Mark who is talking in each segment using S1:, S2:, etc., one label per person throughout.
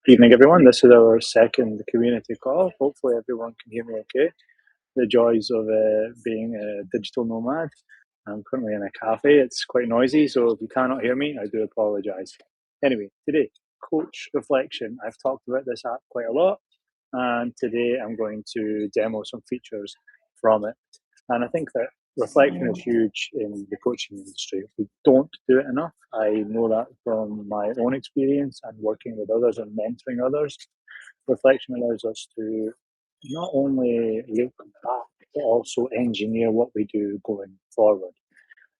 S1: Evening, everyone. This is our second community call. Hopefully, everyone can hear me okay. The joys of being a digital nomad. I'm currently in a cafe. It's quite noisy, so if you cannot hear me, I do apologize. Anyway, today, Coach Reflection. I've talked about this app quite a lot, and today I'm going to demo some features from it. And I think that reflection is huge in the coaching industry. We don't do it enough. I know that from my own experience and working with others and mentoring others. Reflection allows us to not only look back, but also engineer what we do going forward.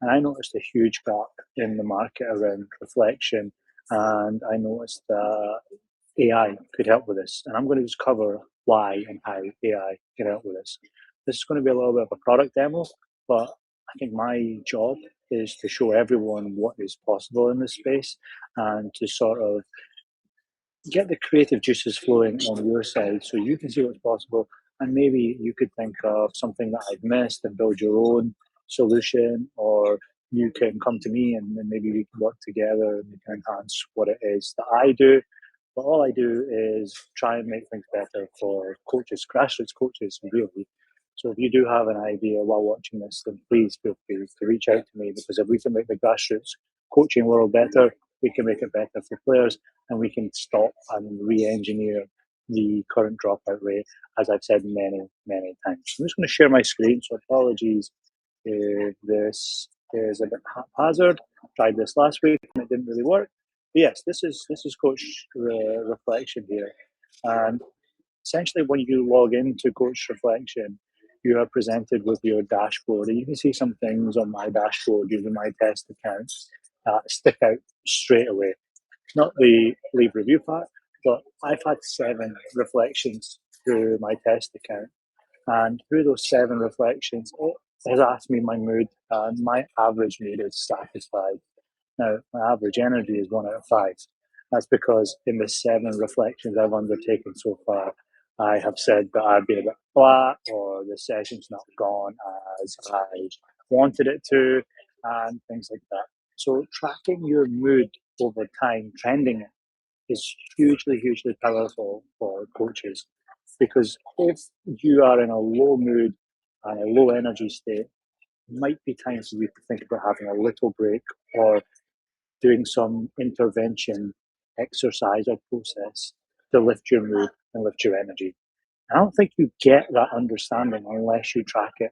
S1: And I noticed a huge gap in the market around reflection, and I noticed that AI could help with this. And I'm going to just cover why and how AI can help with this. This is going to be a little bit of a product demo, but I think my job is to show everyone what is possible in this space and to sort of get the creative juices flowing on your side so you can see what's possible. And maybe you could think of something that I've missed and build your own solution, or you can come to me and then maybe we can work together and we can enhance what it is that I do. But all I do is try and make things better for coaches, grassroots coaches, really. So if you do have an idea while watching this, then please feel free to reach out to me, because if we can make the grassroots coaching world better, we can make it better for players, and we can stop and re-engineer the current dropout rate, as I've said many, many times. I'm just going to share my screen, so apologies if this is a bit haphazard. Tried this last week and it didn't really work. But yes, this is Coach Reflection here, and essentially when you log into Coach Reflection, you are presented with your dashboard, and you can see some things on my dashboard using my test accounts stick out straight away. Not the leave review part, but I've had 7 reflections through my test account. And through those 7 reflections, it has asked me my mood, and my average mood is satisfied. Now, my average energy is 1 out of 5. That's because in the 7 reflections I've undertaken so far, I have said that I've been a bit flat, or the session's not gone as I wanted it to, and things like that. So tracking your mood over time, trending it, is hugely, hugely powerful for coaches. Because if you are in a low mood and a low energy state, it might be time for you to think about having a little break, or doing some intervention, exercise, or process to lift your mood and lift your energy. I don't think you get that understanding unless you track it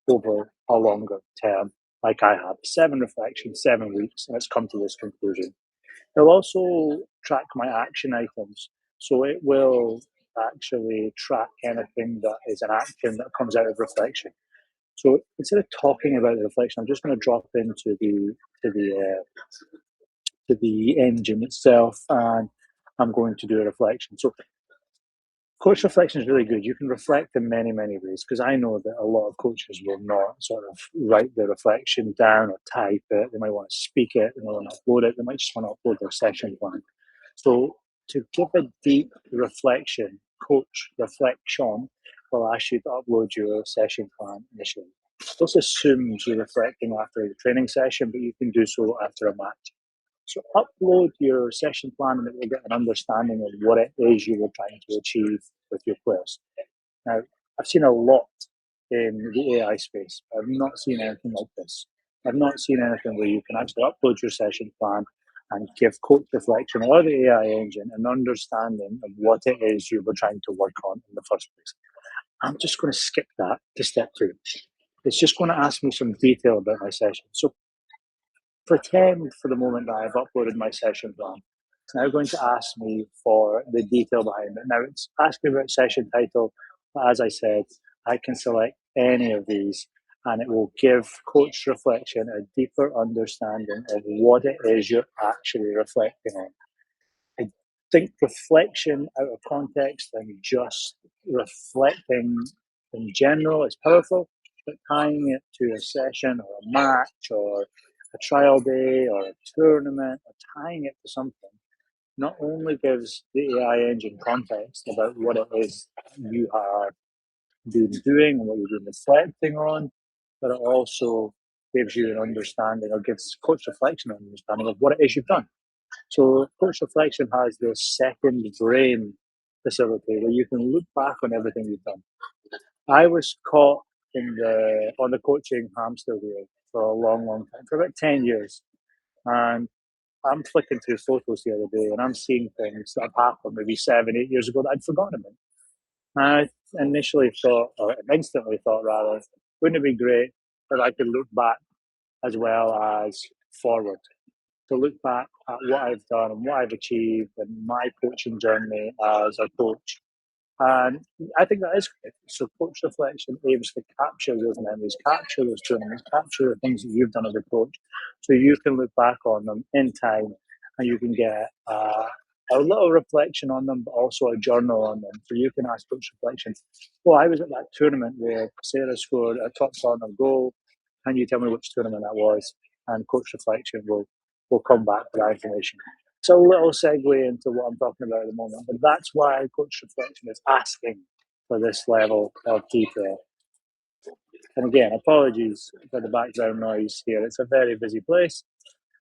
S1: over a longer term, like I have. 7 reflections, 7 weeks, and it's come to this conclusion. It'll also track my action items. So it will actually track anything that is an action that comes out of reflection. So instead of talking about the reflection, I'm just going to drop into to the to the engine itself, and I'm going to do a reflection. So coach reflection is really good. You can reflect in many, many ways, because I know that a lot of coaches will not sort of write their reflection down or type it. They might want to speak it, they might want to upload it, they might just want to upload their session plan. So to give a deep reflection, coach reflection will ask you to upload your session plan initially. This assumes you're reflecting after the training session, but you can do so after a match. So upload your session plan and it will get an understanding of what it is you were trying to achieve with your players. Now, I've seen a lot in the AI space. I've not seen anything like this. I've not seen anything where you can actually upload your session plan and give Coach Reflection or the AI engine an understanding of what it is you were trying to work on in the first place. I'm just going to skip that to step 2. It's just going to ask me some detail about my session. So pretend for the moment that I've uploaded my session plan. It's now going to ask me for the detail behind it. Now it's asking me about session title, but as I said, I can select any of these and it will give Coach Reflection a deeper understanding of what it is you're actually reflecting on. I think reflection out of context and just reflecting in general is powerful, but tying it to a session or a match or a trial day or a tournament, or tying it to something, not only gives the AI engine context about what it is you are been doing and what you've been reflecting on, but it also gives you an understanding, or gives Coach Reflection an understanding of what it is you've done. So Coach Reflection has this second brain facility where you can look back on everything you've done. I was caught in the on the coaching hamster wheel for a long, long time, for about 10 years. And I'm flicking through photos the other day and I'm seeing things that have happened maybe 7, 8 years ago that I'd forgotten about. And I initially thought, or instantly thought rather, wouldn't it be great if I could look back as well as forward? To look back at what I've done and what I've achieved and my coaching journey as a coach. And I think that is great. So coach reflection aims to capture those memories, capture those tournaments, capture the things that you've done as a coach, so you can look back on them in time, and you can get a little reflection on them, but also a journal on them. So you can ask coach reflection. Well, I was at that tournament where Sarah scored a top corner goal. Can you tell me which tournament that was? And coach reflection will come back with that information. It's a little segue into what I'm talking about at the moment, but that's why Coach Reflection is asking for this level of detail. And again, apologies for the background noise here. It's a very busy place.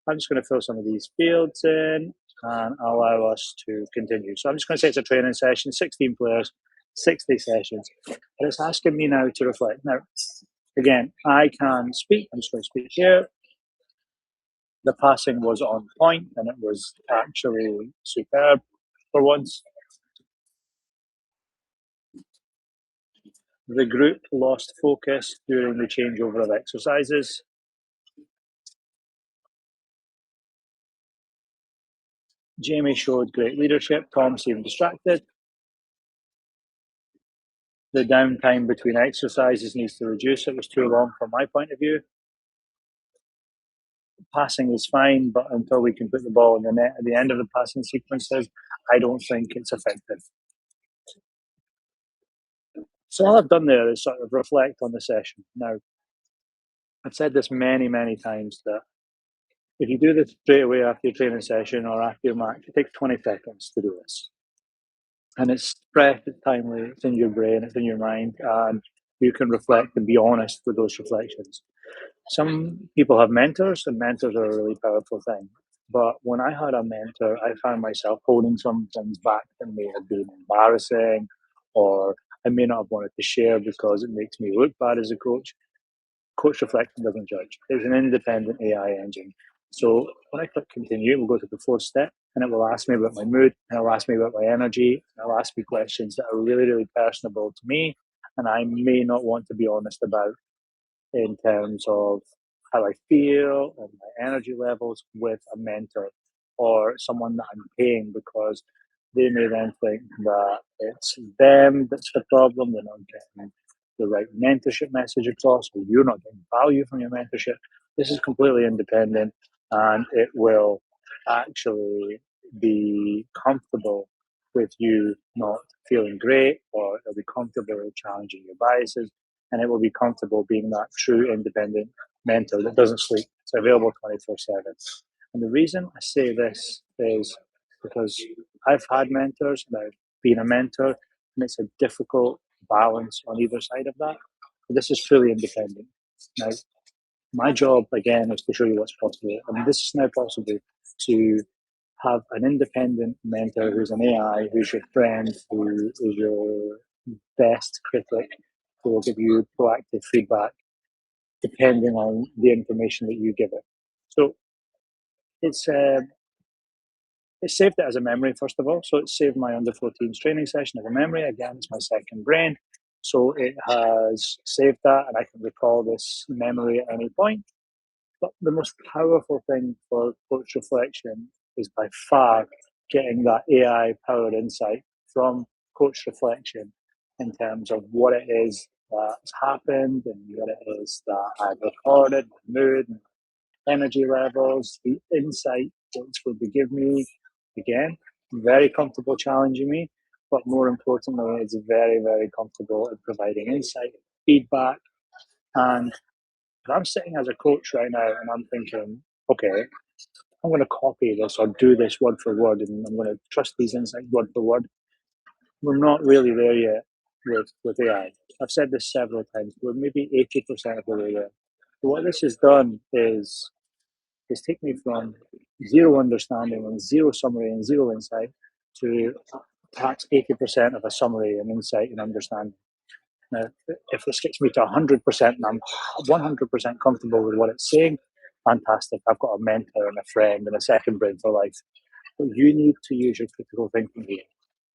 S1: I'm just going to fill some of these fields in and allow us to continue. So I'm just going to say it's a training session, 16 players, 60 sessions. And it's asking me now to reflect. Now, again, I can speak. I'm just going to speak here. The passing was on point and it was actually superb for once. The group lost focus during the changeover of exercises. Jamie showed great leadership. Tom seemed distracted. The downtime between exercises needs to reduce. It was too long from my point of view. Passing is fine, but until we can put the ball in the net at the end of the passing sequences, I don't think it's effective. So all I've done there is sort of reflect on the session. Now, I've said this many, many times that if you do this straight away after your training session or after your match, it takes 20 seconds to do this. And it's fresh, it's timely, it's in your brain, it's in your mind, and you can reflect and be honest with those reflections. Some people have mentors, and mentors are a really powerful thing. But when I had a mentor, I found myself holding some things back that may have been embarrassing, or I may not have wanted to share because it makes me look bad as a coach. Coach Reflection doesn't judge. It's an independent AI engine. So when I click continue, we'll go to the fourth step and it will ask me about my mood, and it'll ask me about my energy, and it'll ask me questions that are really, really personable to me and I may not want to be honest about in terms of how I feel and my energy levels with a mentor or someone that I'm paying, because they may then think that it's them that's the problem, they're not getting the right mentorship message across, or you're not getting value from your mentorship. This is completely independent and it will actually be comfortable with you not feeling great, or it'll be comfortable challenging your biases, and it will be comfortable being that true independent mentor that doesn't sleep. It's available 24/7. And the reason I say this is because I've had mentors and I've been a mentor, and it's a difficult balance on either side of that. But this is fully independent. Now, my job again is to show you what's possible. I mean, this is now possible to have an independent mentor who's an AI, who's your friend, who is your best critic, who will give you proactive feedback depending on the information that you give it. So it's uh, it saved it as a memory, first of all. So it saved my under 14s training session as a memory. Again, it's my second brain. So it has saved that and I can recall this memory at any point. But the most powerful thing for coach reflection is by far getting that AI powered insight from coach reflection in terms of what it is that's happened and what it is that I've recorded, my mood, energy levels, the insight that it's going to give me. Again, very comfortable challenging me, but more importantly, it's very, very comfortable in providing insight, feedback. And if I'm sitting as a coach right now and I'm thinking, okay, I'm going to copy this or do this word for word and I'm going to trust these insights word for word, we're not really there yet with AI. I've said this several times, we're maybe 80% of the way there. So what this has done is take me from zero understanding and zero summary and zero insight to perhaps 80% of a summary and insight and understanding. Now, if this gets me to 100% and I'm 100% comfortable with what it's saying, fantastic. I've got a mentor and a friend and a second brain for life. But you need to use your critical thinking here.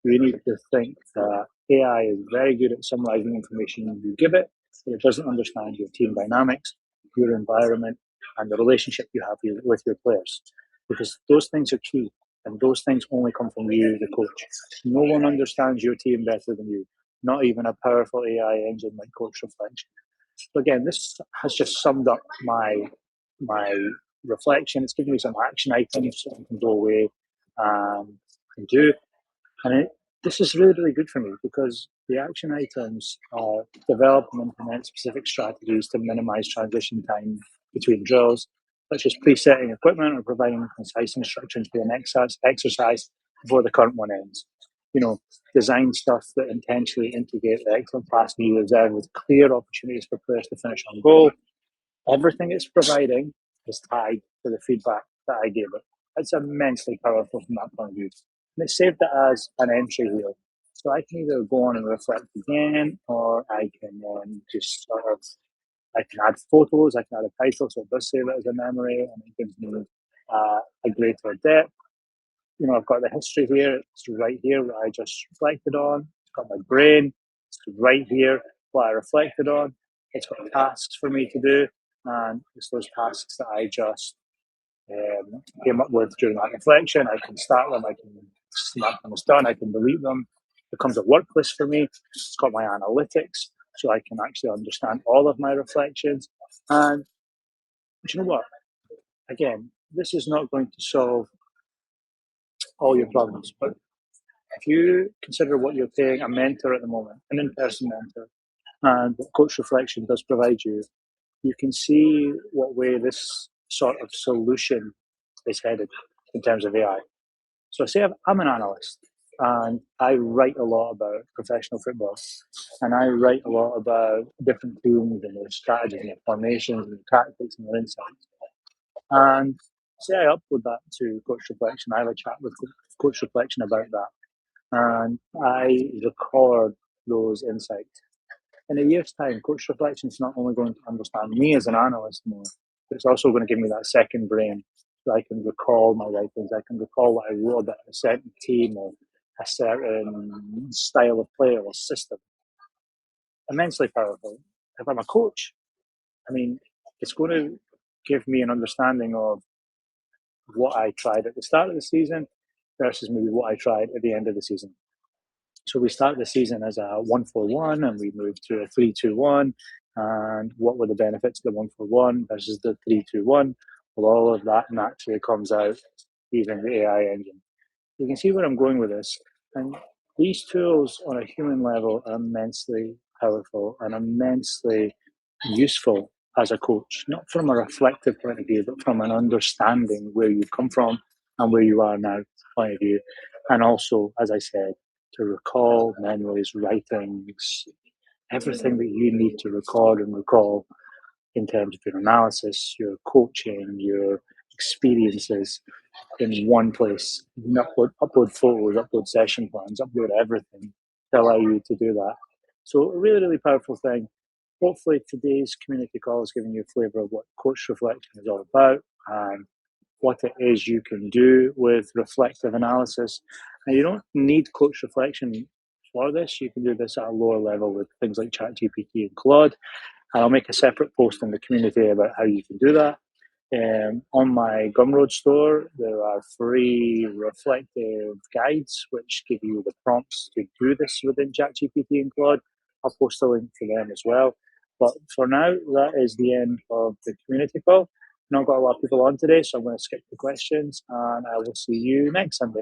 S1: You need to think that AI is very good at summarizing information you give it, but it doesn't understand your team dynamics, your environment, and the relationship you have with your players. Because those things are key, and those things only come from you, the coach. No one understands your team better than you, not even a powerful AI engine like CoachReflection. So again, this has just summed up my reflection. It's given me some action items that I can go away and do. And this is really, really good for me because the action items are develop and implement specific strategies to minimize transition time between drills, such as presetting equipment or providing concise instructions for the next exercise before the current one ends. Design stuff that intentionally integrate the excellent pass we observe with clear opportunities for players to finish on goal. Everything it's providing is tied to the feedback that I gave it. It's immensely powerful from that point of view. And it saved it as an entry here. So I can either go on and reflect again, or I can just sort of, I can add photos, I can add a title, so it does save it as a memory, and it gives me a greater depth. I've got the history here. It's right here what I just reflected on. It's got my brain. It's right here what I reflected on. It's got tasks for me to do, and it's those tasks that I just came up with during that reflection. I can start them. I can mark them as done. I can delete them. It becomes a work list for me. It's got my analytics, so I can actually understand all of my reflections. And you know what? Again, this is not going to solve all your problems, but if you consider what you're paying a mentor at the moment, an in-person mentor, and what CoachReflection does provide you, you can see what way this sort of solution is headed in terms of AI. So say I'm an analyst and I write a lot about professional football, and I write a lot about different teams and their strategies and their formations and their tactics and their insights. And say I upload that to CoachReflection, I have a chat with CoachReflection about that, and I record those insights. In a year's time, CoachReflection is not only going to understand me as an analyst more, but it's also going to give me that second brain so I can recall my writings. I can recall what I wrote about a certain team or a certain style of play or system. Immensely powerful. If I'm a coach, it's going to give me an understanding of what I tried at the start of the season versus maybe what I tried at the end of the season. So we start the season as a 1-4-1 and we move to a 3-2-1. And what were the benefits of the 1-4-1 versus the 3-2-1? Well, all of that naturally comes out using the AI engine. You can see where I'm going with this. And these tools on a human level are immensely powerful and immensely useful as a coach, not from a reflective point of view, but from an understanding where you've come from and where you are now point of view. And also, as I said, to recall memories, writings, everything that you need to record and recall in terms of your analysis, your coaching, your experiences in one place. You can upload photos, upload session plans, upload everything to allow you to do that. So a really, really powerful thing. Hopefully today's community call has given you a flavour of what CoachReflection is all about and what it is you can do with reflective analysis. And you don't need CoachReflection for this. You can do this at a lower level with things like ChatGPT and Claude. And I'll make a separate post in the community about how you can do that. On my Gumroad store, there are free reflective guides which give you the prompts to do this within ChatGPT and Claude. I'll post a link to them as well. But for now, that is the end of the community call. Not got a lot of people on today, so I'm going to skip the questions, and I will see you next Sunday.